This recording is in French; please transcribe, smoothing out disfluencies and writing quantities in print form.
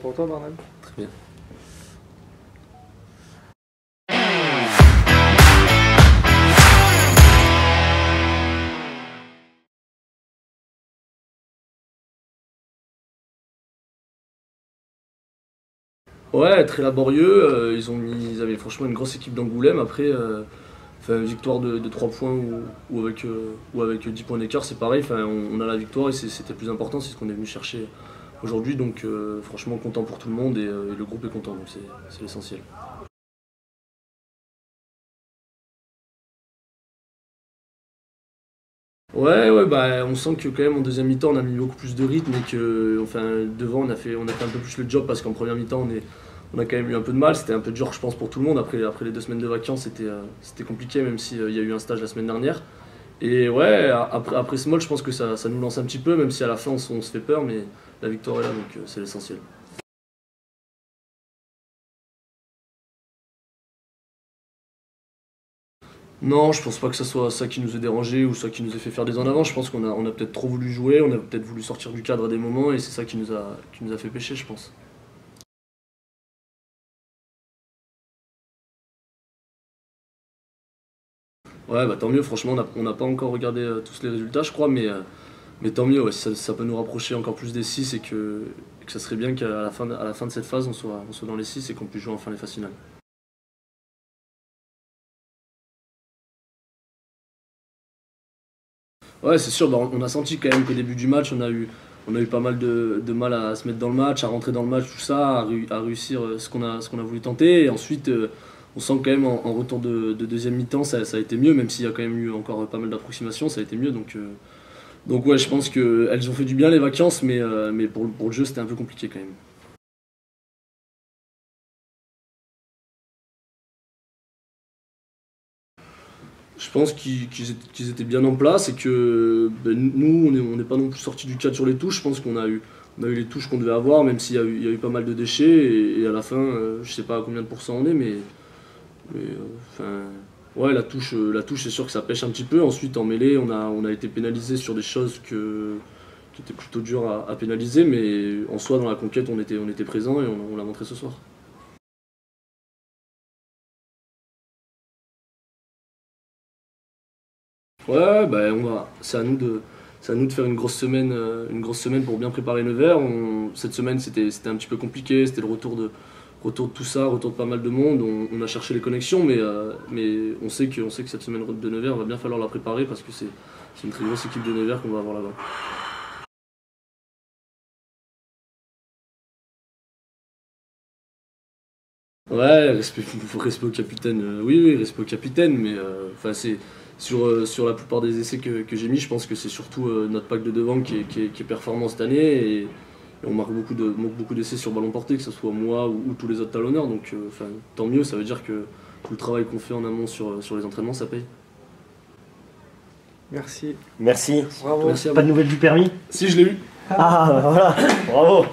pour toi, Barnum? Très bien. Ouais, très laborieux. Ils avaient franchement une grosse équipe d'Angoulême. Après, enfin, victoire de 3 points ou avec 10 points d'écart, c'est pareil. Enfin, on a la victoire et c'était plus important, c'est ce qu'on est venu chercher aujourd'hui. Donc, franchement, content pour tout le monde et le groupe est content. Donc, c'est l'essentiel. Ouais, bah, on sent que quand même en deuxième mi-temps, on a mis beaucoup plus de rythme et que, enfin, devant, on a fait un peu plus le job parce qu'en première mi-temps, on a quand même eu un peu de mal. C'était un peu dur, je pense, pour tout le monde. Après les 2 semaines de vacances, c'était compliqué, même s'il y a eu un stage la semaine dernière. Et ouais, après ce match, je pense que ça nous lance un petit peu, même si à la fin, on se fait peur, mais la victoire est là, donc c'est l'essentiel. Non, je pense pas que ce soit ça qui nous ait dérangé ou ça qui nous ait fait faire des en avant. Je pense qu'on a peut-être trop voulu jouer, on a peut-être voulu sortir du cadre à des moments et c'est ça qui nous a fait pêcher, je pense. Ouais, bah tant mieux, franchement, on n'a pas encore regardé tous les résultats, je crois, mais tant mieux, ouais, si ça peut nous rapprocher encore plus des 6 et que ça serait bien qu'à la fin de cette phase, on soit dans les 6 et qu'on puisse jouer enfin les phases finales. Ouais, c'est sûr, bah, on a senti quand même qu'au début du match, on a eu pas mal de mal à se mettre dans le match, à rentrer dans le match, tout ça, à réussir ce qu'on a voulu tenter. Et ensuite, on sent quand même en retour de deuxième mi-temps, ça a été mieux, même s'il y a quand même eu encore pas mal d'approximations, ça a été mieux. Donc ouais, je pense qu'elles ont fait du bien les vacances, mais pour le jeu, c'était un peu compliqué quand même. Je pense qu'ils étaient bien en place et que ben, nous, on n'est pas non plus sortis du cadre sur les touches. Je pense qu'on a eu les touches qu'on devait avoir, même s'il y a eu pas mal de déchets. Et à la fin, je sais pas à combien de pourcents on est, enfin, ouais, la touche, c'est sûr que ça pêche un petit peu. Ensuite, en mêlée, on a été pénalisé sur des choses qui étaient plutôt dures à pénaliser, mais en soi, dans la conquête, on était présent et on l'a montré ce soir. Ouais, bah, c'est à nous de faire une grosse semaine pour bien préparer Nevers. Cette semaine, c'était un petit peu compliqué, c'était le retour de tout ça, retour de pas mal de monde. On a cherché les connexions, mais on sait que cette semaine de Nevers, va bien falloir la préparer parce que c'est une très grosse équipe de Nevers qu'on va avoir là-bas. Ouais, respect au capitaine, oui, respect au capitaine, mais enfin, sur la plupart des essais que j'ai mis, je pense que c'est surtout notre pack de devant qui est performant cette année et on marque beaucoup d'essais sur ballon porté, que ce soit moi ou tous les autres talonneurs, donc enfin, tant mieux, ça veut dire que tout le travail qu'on fait en amont sur les entraînements, ça paye. Merci. Merci. Bravo. Merci à Pas de vous. nouvelles du permis? Si, je l'ai eu. Ah, voilà. Bravo.